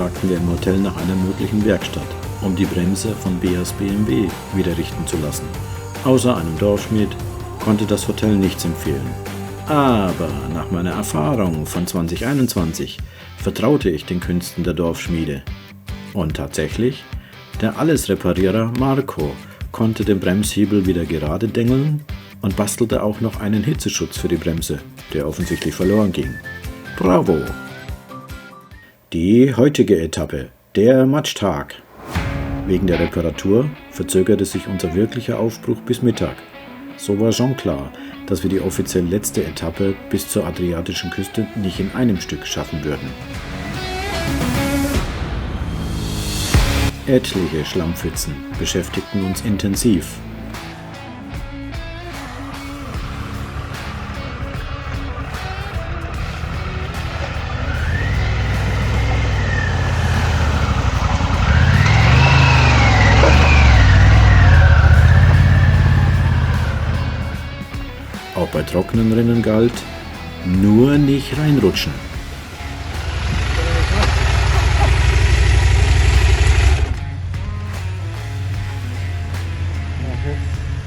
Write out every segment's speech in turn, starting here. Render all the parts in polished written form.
fragten wir im Hotel nach einer möglichen Werkstatt, um die Bremse von Beas BMW wieder richten zu lassen. Außer einem Dorfschmied konnte das Hotel nichts empfehlen. Aber nach meiner Erfahrung von 2021 vertraute ich den Künsten der Dorfschmiede. Und tatsächlich, der Allesreparierer Marco konnte den Bremshebel wieder gerade dengeln und bastelte auch noch einen Hitzeschutz für die Bremse, der offensichtlich verloren ging. Bravo! Die heutige Etappe, der Matschtag. Wegen der Reparatur verzögerte sich unser wirklicher Aufbruch bis Mittag. So war schon klar, dass wir die offiziell letzte Etappe bis zur adriatischen Küste nicht in einem Stück schaffen würden. Etliche Schlammpfützen beschäftigten uns intensiv. Auch bei trockenen Rinnen galt, nur nicht reinrutschen.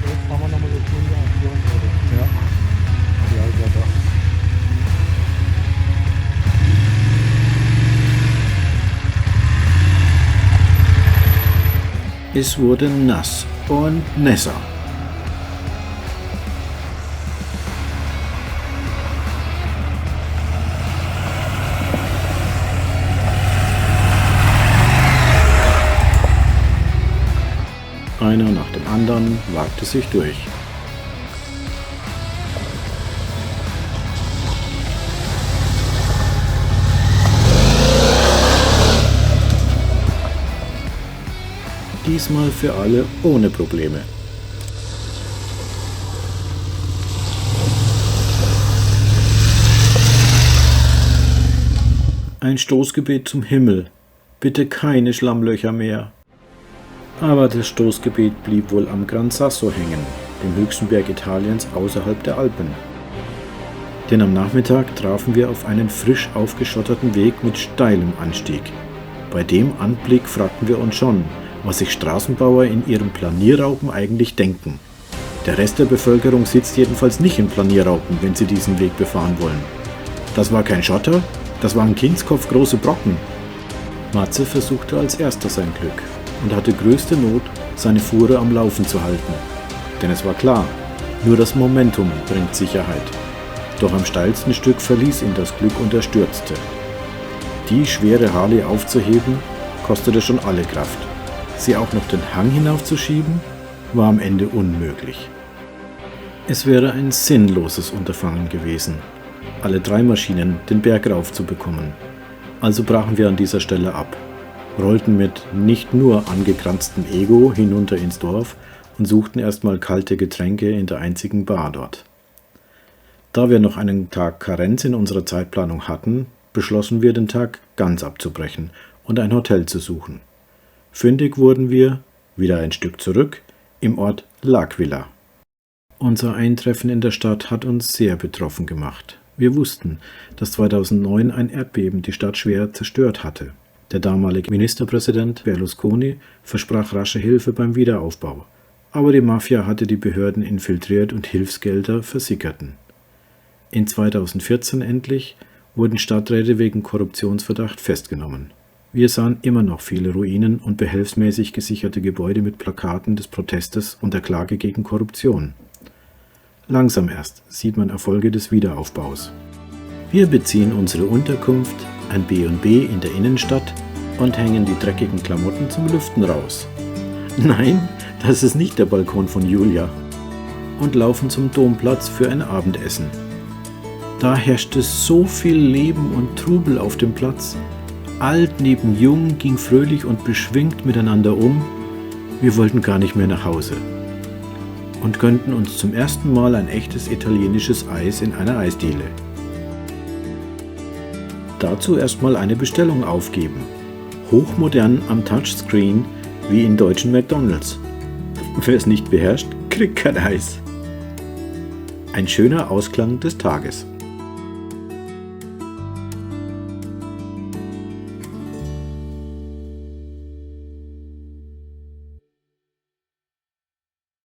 Jetzt haben wir nochmal so Stunde Aktion. Ja. Es wurde nass und nässer. Einer nach dem anderen wagte sich durch. Diesmal für alle ohne Probleme. Ein Stoßgebet zum Himmel. Bitte keine Schlammlöcher mehr. Aber das Stoßgebet blieb wohl am Gran Sasso hängen, dem höchsten Berg Italiens außerhalb der Alpen. Denn am Nachmittag trafen wir auf einen frisch aufgeschotterten Weg mit steilem Anstieg. Bei dem Anblick fragten wir uns schon, was sich Straßenbauer in ihren Planierraupen eigentlich denken. Der Rest der Bevölkerung sitzt jedenfalls nicht in Planierraupen, wenn sie diesen Weg befahren wollen. Das war kein Schotter, das waren kindskopfgroße Brocken. Matze versuchte als erster sein Glück und hatte größte Not, seine Fuhre am Laufen zu halten. Denn es war klar, nur das Momentum bringt Sicherheit. Doch am steilsten Stück verließ ihn das Glück und er stürzte. Die schwere Harley aufzuheben, kostete schon alle Kraft. Sie auch noch den Hang hinaufzuschieben, war am Ende unmöglich. Es wäre ein sinnloses Unterfangen gewesen, alle 3 Maschinen den Berg rauf zu bekommen. Also brachen wir an dieser Stelle ab, rollten mit nicht nur angekranztem Ego hinunter ins Dorf und suchten erstmal kalte Getränke in der einzigen Bar dort. Da wir noch einen Tag Karenz in unserer Zeitplanung hatten, beschlossen wir, den Tag ganz abzubrechen und ein Hotel zu suchen. Fündig wurden wir, wieder ein Stück zurück, im Ort L'Aquila. Unser Eintreffen in der Stadt hat uns sehr betroffen gemacht. Wir wussten, dass 2009 ein Erdbeben die Stadt schwer zerstört hatte. Der damalige Ministerpräsident Berlusconi versprach rasche Hilfe beim Wiederaufbau, aber die Mafia hatte die Behörden infiltriert und Hilfsgelder versickerten. In 2014 endlich wurden Stadträte wegen Korruptionsverdacht festgenommen. Wir sahen immer noch viele Ruinen und behelfsmäßig gesicherte Gebäude mit Plakaten des Protestes und der Klage gegen Korruption. Langsam erst sieht man Erfolge des Wiederaufbaus. Wir beziehen unsere Unterkunft, ein B&B in der Innenstadt und hängen die dreckigen Klamotten zum Lüften raus. Nein, das ist nicht der Balkon von Julia. Und laufen zum Domplatz für ein Abendessen. Da herrschte so viel Leben und Trubel auf dem Platz. Alt neben Jung ging fröhlich und beschwingt miteinander um. Wir wollten gar nicht mehr nach Hause. Und gönnten uns zum ersten Mal ein echtes italienisches Eis in einer Eisdiele. Dazu erstmal eine Bestellung aufgeben. Hochmodern am Touchscreen wie in deutschen McDonalds. Wer es nicht beherrscht, kriegt kein Eis. Ein schöner Ausklang des Tages.